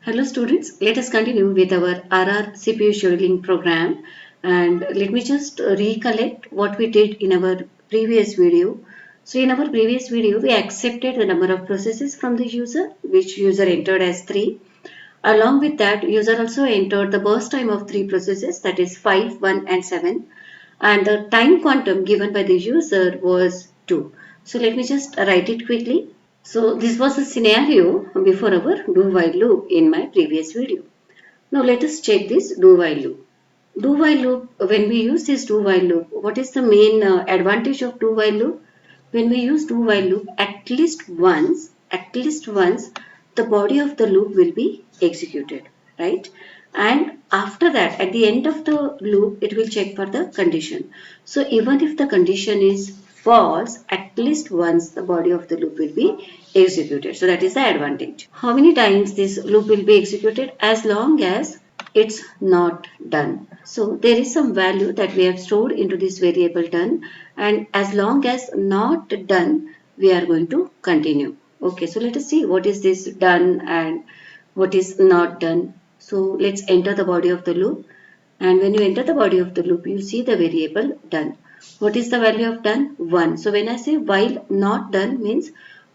Hello students, let us continue with our RR CPU scheduling program, and let me just recollect what we did in our previous video. So in our previous video we accepted the number of processes from the user, which user entered as 3. Along with that, user also entered the burst time of 3 processes, that is 5, 1 and 7, and the time quantum given by the user was 2. So let me just write it quickly. So this was the scenario before our do while loop in my previous video. Now let us check this do while loop. Do while loop, when we use this do while loop, what is the main advantage of do while loop? When we use do while loop, at least once, the body of the loop will be executed, right? And after that, at the end of the loop, it will check for the condition. So even if the condition is false, at least once the body of the loop will be executed. So that is the advantage. How many times this loop will be executed? As long as it's not done. So there is some value that we have stored into this variable done, and as long as not done, we are going to continue. Okay, so let us see what is this done and what is not done. So let's enter the body of the loop, and when you enter the body of the loop, you see the variable done. What is the value of done? 1. So when I say while not done means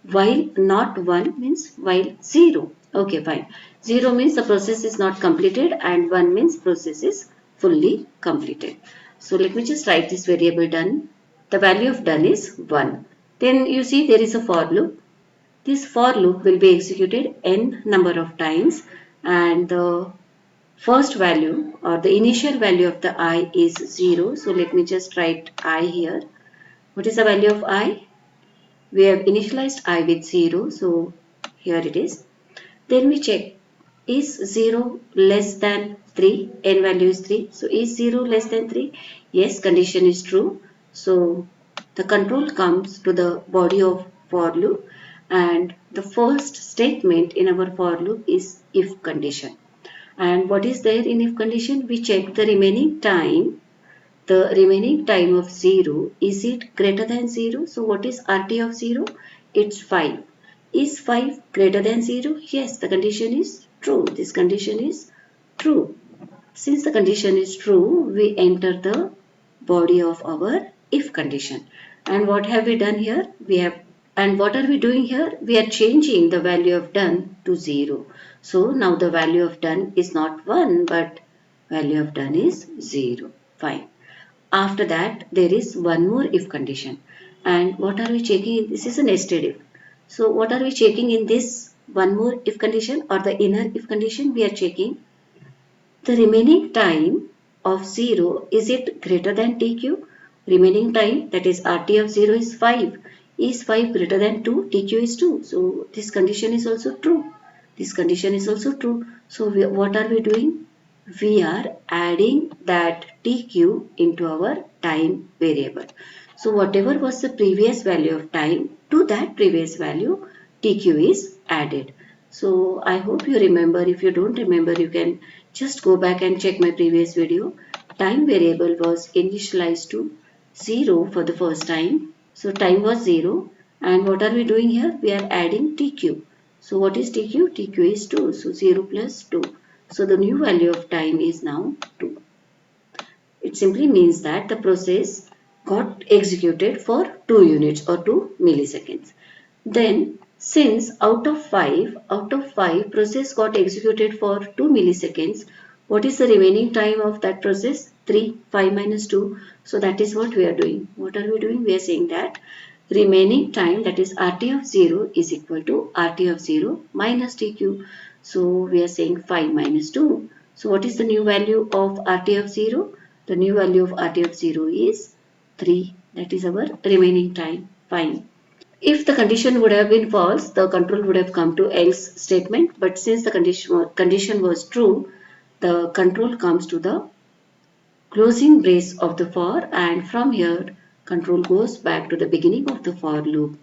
while not 1 means while 0. Okay, fine. 0 means the process is not completed and 1 means process is fully completed. So let me just write this variable done. The value of done is 1. Then you see there is a for loop. This for loop will be executed n number of times, and the first value or the initial value of the I is 0. So let me just write I here. What is the value of I? We have initialized I with 0. So here it is. Then we check, is 0 less than 3? N value is 3. So is 0 less than 3? Yes, condition is true. So the control comes to the body of for loop, and the first statement in our for loop is if condition. And what is there in if condition? We check the remaining time. The remaining time of 0, is it greater than 0? So what is RT of 0? It's 5. Is 5 greater than 0? Yes, the condition is true. This condition is true. Since the condition is true, we enter the body of our if condition. And what have we done here? And what are we doing here? We are changing the value of done to 0. So now the value of done is not 1, but value of done is 0. Fine. After that, there is one more if condition. And what are we checking? This is a nested if. So what are we checking in this one more if condition or the inner if condition? We are checking the remaining time of 0. Is it greater than TQ? Remaining time, that is RT of 0 is 5. Is 5 greater than 2? TQ is 2. So this condition is also true. This condition is also true. So what are we doing? We are adding that TQ into our time variable. So whatever was the previous value of time, to that previous value TQ is added. So I hope you remember. If you don't remember, you can just go back and check my previous video. Time variable was initialized to 0 for the first time. So time was 0, and what are we doing here? We are adding TQ. So what is TQ? TQ is 2. So 0 plus 2. So the new value of time is now 2. It simply means that the process got executed for 2 units or 2 milliseconds. Then since out of 5 process got executed for 2 milliseconds, what is the remaining time of that process? 3, 5 minus 2. So that is what we are doing. What are we doing? We are saying that remaining time, that is RT of 0, is equal to RT of 0 minus TQ. So we are saying 5 minus 2. So what is the new value of RT of 0? The new value of RT of 0 is 3. That is our remaining time. Fine. If the condition would have been false, the control would have come to else statement. But since the condition was true, the control comes to the closing brace of the for, and from here control goes back to the beginning of the for loop.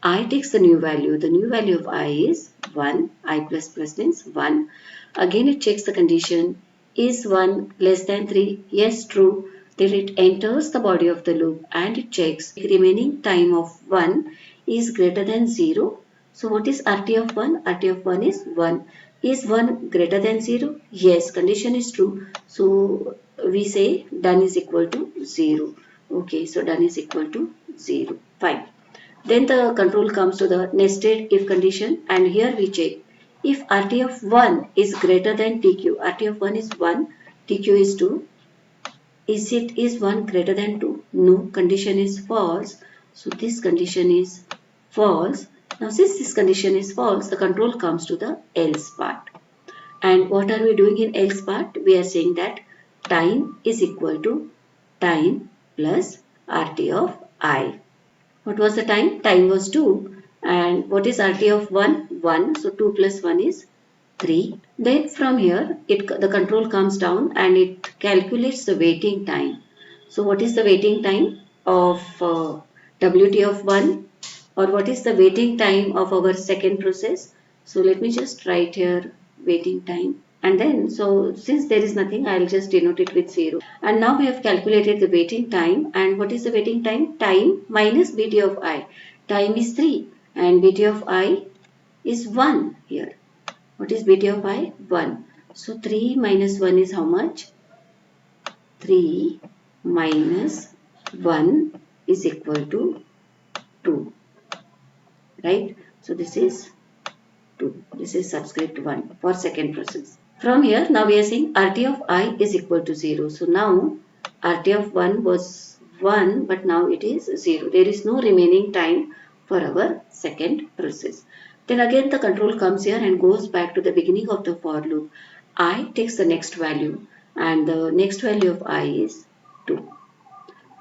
I takes the new value. The new value of I is 1. I plus plus means 1. Again it checks the condition. Is 1 less than 3? Yes, true. Then it enters the body of the loop and it checks the remaining time of 1 is greater than 0. So what is RT of 1? RT of 1 is 1. Is 1 greater than 0? Yes, condition is true. So we say done is equal to 0. Okay, so done is equal to 0. Fine. Then the control comes to the nested if condition, and here we check if RT of 1 is greater than TQ. RT of 1 is 1, TQ is 2. Is 1 greater than 2? No, condition is false. So this condition is false. Now since this condition is false, the control comes to the else part. And what are we doing in else part? We are saying that time is equal to time plus RT of I. What was the time? Time was 2. And what is RT of 1? 1. So 2 plus 1 is 3. Then from here, the control comes down and it calculates the waiting time. So what is the waiting time of WT of 1? Or what is the waiting time of our second process? So let me just write here waiting time. And then, so since there is nothing, I'll just denote it with 0. And now we have calculated the waiting time. And what is the waiting time? Time minus BT of I. Time is 3 and BT of I is 1 here. What is BT of I? 1. So 3 minus 1 is how much? 3 minus 1 is equal to 2. Right? So this is 2. This is subscript 1 for second process. From here, now we are saying RT of I is equal to 0. So now RT of 1 was 1, but now it is 0. There is no remaining time for our second process. Then again the control comes here and goes back to the beginning of the for loop. I takes the next value and the next value of I is 2.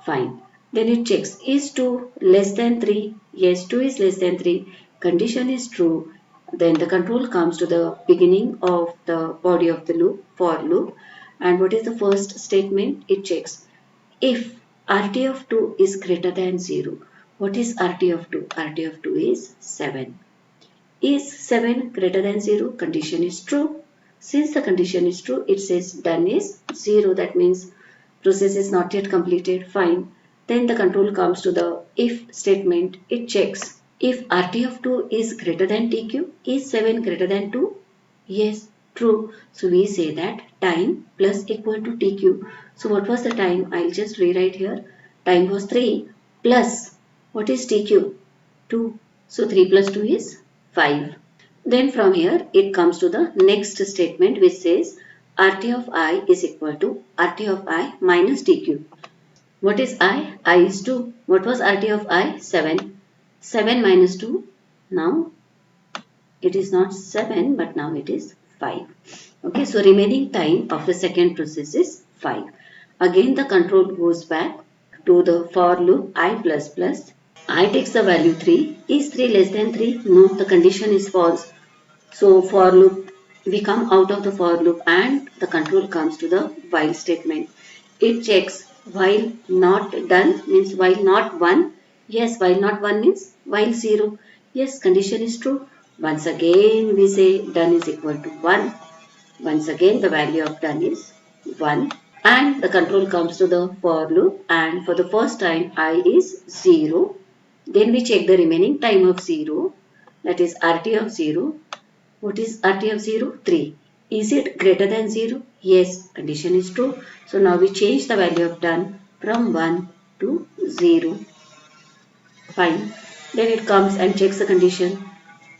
Fine. Then it checks, is 2 less than 3? Yes, 2 is less than 3. Condition is true. Then the control comes to the beginning of the body of the loop, for loop. And what is the first statement? It checks if RT of 2 is greater than 0. What is RT of 2? RT of 2 is 7. Is 7 greater than 0? Condition is true. Since the condition is true, it says done is 0. That means process is not yet completed. Fine. Then the control comes to the if statement. It checks if RT of 2 is greater than TQ. Is 7 greater than 2? Yes, true. So we say that time plus equal to TQ. So what was the time? I'll just rewrite here. Time was 3 plus what is TQ? 2. So 3 plus 2 is 5. Then from here it comes to the next statement which says RT of I is equal to RT of I minus TQ. What is I? I is 2. What was RT of I? 7. 7 minus 2. Now it is not 7 but now it is 5. Okay, so remaining time of the second process is 5. Again the control goes back to the for loop I plus plus. I takes the value 3. Is 3 less than 3? No, the condition is false. So for loop, we come out of the for loop and the control comes to the while statement. It checks while not done means while not 1. Yes, while not 1 means while 0. Yes, condition is true. Once again we say done is equal to 1. Once again the value of done is 1. And the control comes to the for loop and for the first time I is 0. Then we check the remaining time of 0, that is RT of 0. What is RT of 0? 3. Is it greater than 0? Yes, condition is true. So now we change the value of done from 1 to 0. Fine. Then it comes and checks the condition.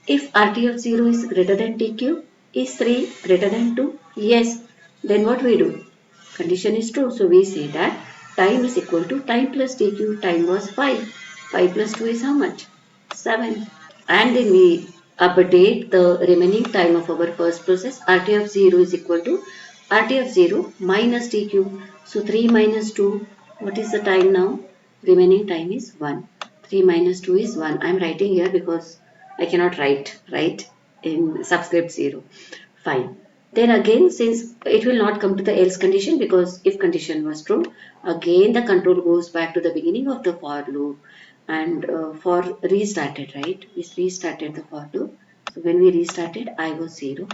If RT of 0 is greater than TQ, is 3 greater than 2? Yes. Then what we do? Condition is true. So we say that time is equal to time plus TQ. Time was 5. 5 plus 2 is how much? 7. And then we update the remaining time of our first process. RT of 0 is equal to RT of 0 minus TQ. So 3 minus 2. What is the time now? Remaining time is 1. 3 minus 2 is 1. I am writing here because I cannot write right in subscript 0. Fine. Then again, since it will not come to the else condition because if condition was true, again the control goes back to the beginning of the for loop and for restarted, right? We restarted the for loop. So when we restarted, I was 0.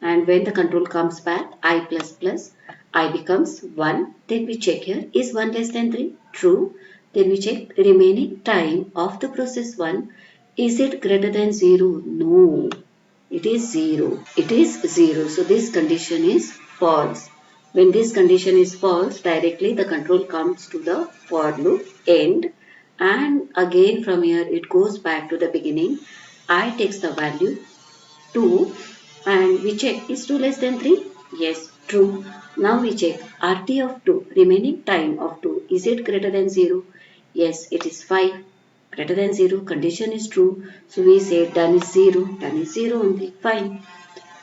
And when the control comes back, I plus plus, I becomes 1. Then we check here, is 1 less than 3? True. Then we check remaining time of the process 1. Is it greater than 0? No. It is 0. It is 0. So this condition is false. When this condition is false, directly the control comes to the for loop end, and again from here it goes back to the beginning. I takes the value 2 and we check, is 2 less than 3? Yes, true. Now we check RT of 2, remaining time of 2, is it greater than 0? Yes, it is 5. Greater than 0, condition is true. So we say done is 0, done is 0 only, fine.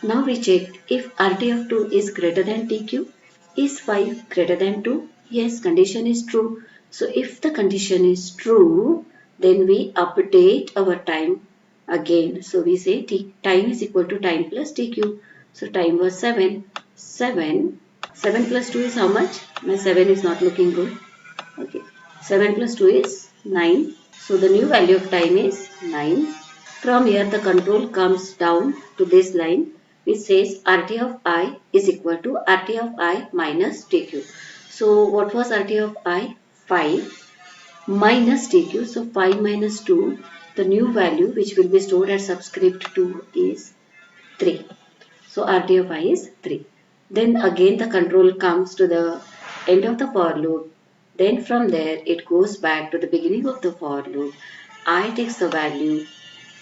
Now we check if RT of 2 is greater than TQ. Is 5 greater than 2? Yes, condition is true. So if the condition is true, then we update our time again. So we say time is equal to time plus TQ. So time was 7. 7 plus 2 is how much? My 7 is not looking good. Okay. 7 plus 2 is 9. So the new value of time is 9. From here the control comes down to this line which says RT of I is equal to RT of I minus TQ. So what was RT of I? 5 minus TQ. So 5 minus 2, the new value which will be stored as subscript 2 is 3. So RT of I is 3. Then again the control comes to the end of the for loop. Then from there it goes back to the beginning of the for loop. I takes the value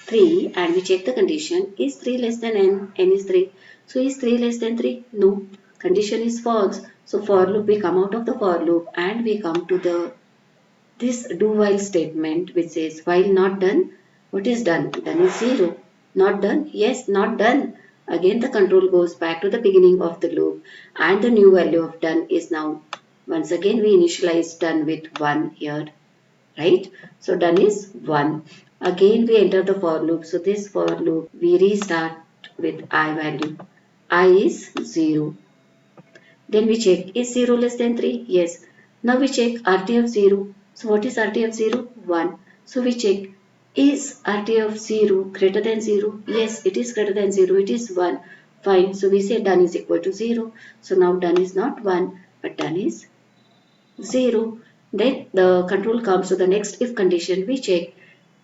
3 and we check the condition, is 3 less than n? N is 3. So is 3 less than 3? No. Condition is false. So for loop, we come out of the for loop and we come to the this do while statement which says while not done. What is done? Done is 0. Not done? Yes, not done. Again the control goes back to the beginning of the loop and the new value of done is now, once again we initialize done with 1 here, right? So done is 1. Again we enter the for loop. So this for loop we restart with I value. I is 0. Then we check, is 0 less than 3? Yes. Now we check RT of 0. So what is RT of 0? 1. So we check, is RT of 0 greater than 0? Yes, it is greater than 0. It is 1. Fine. So we say done is equal to 0. So now done is not 1 but done is 0. Then the control comes to the next if condition. We check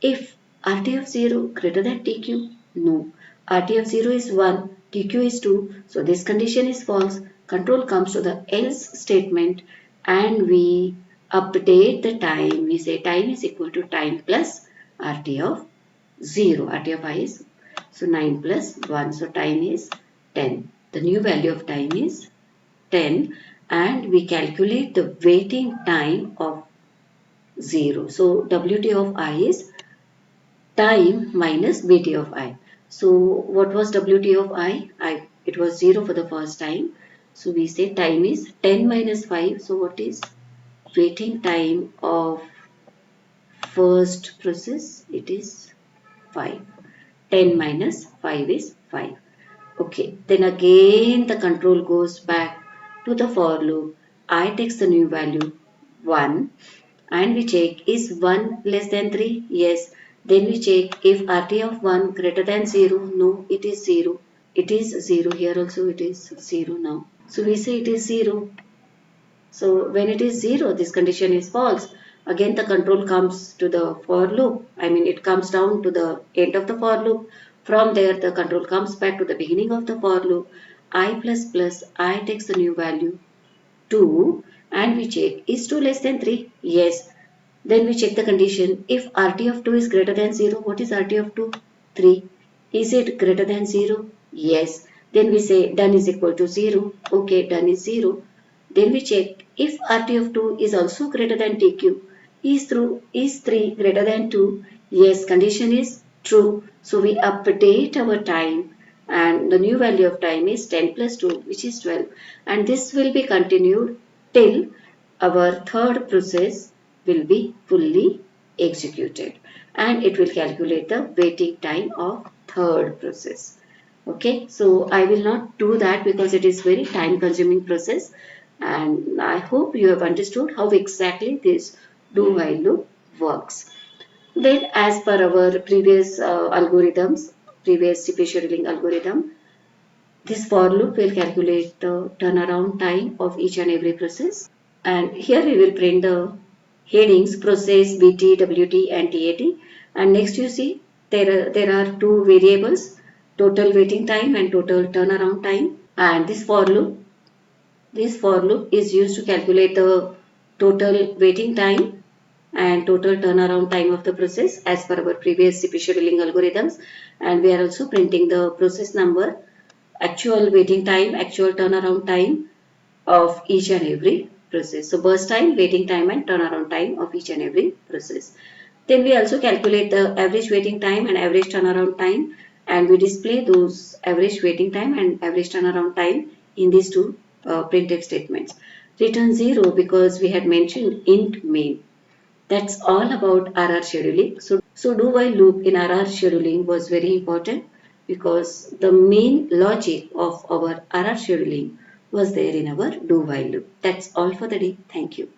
if RT of 0 greater than TQ. No. RT of 0 is 1, TQ is 2. So this condition is false. Control comes to the else statement and we update the time. We say time is equal to time plus RT of 0. RT of I is, so 9 plus 1. So time is 10. The new value of time is 10 and we calculate the waiting time of 0. So WT of I is time minus BT of I. So what was WT of I? It was 0 for the first time. So we say time is 10 minus 5. So what is waiting time of first process? It is 5. 10 minus 5 is 5. Okay, then again the control goes back to the for loop. I takes the new value 1 and we check, is 1 less than 3? Yes. Then we check if RT of 1 greater than 0. No, it is 0. It is 0. Here also it is 0 now. So we say it is 0. So when it is 0, this condition is false. Again the control comes to the for loop. It comes down to the end of the for loop. From there the control comes back to the beginning of the for loop. I plus plus I takes the new value 2 and we check, is 2 less than 3? Yes. Then we check the condition. If RT of 2 is greater than 0, what is RT of 2? 3. Is it greater than 0? Yes. Then we say done is equal to 0. Okay, done is 0. Then we check if RT of 2 is also greater than TQ. Is 3 greater than 2? Yes, condition is true. So we update our time and the new value of time is 10 plus 2 which is 12. And this will be continued till our third process will be fully executed and it will calculate the waiting time of third process. Okay, so I will not do that because it is very time consuming process and I hope you have understood how exactly this do while loop works. Then as per our previous previous CPU scheduling algorithm, this for loop will calculate the turnaround time of each and every process. And here we will print the headings process, BT, WT and TAT. And next you see there are two variables total waiting time and total turnaround time. And this for loop is used to calculate the total waiting time and total turnaround time of the process as per our previous CPU scheduling algorithms. And we are also printing the process number, actual waiting time, actual turnaround time of each and every process. So burst time, waiting time and turnaround time of each and every process. Then we also calculate the average waiting time and average turnaround time, and we display those average waiting time and average turnaround time in these two printf statements. Return 0 because we had mentioned int main. That's all about RR scheduling. So do while loop in RR scheduling was very important because the main logic of our RR scheduling was there in our do while loop. That's all for the day. Thank you.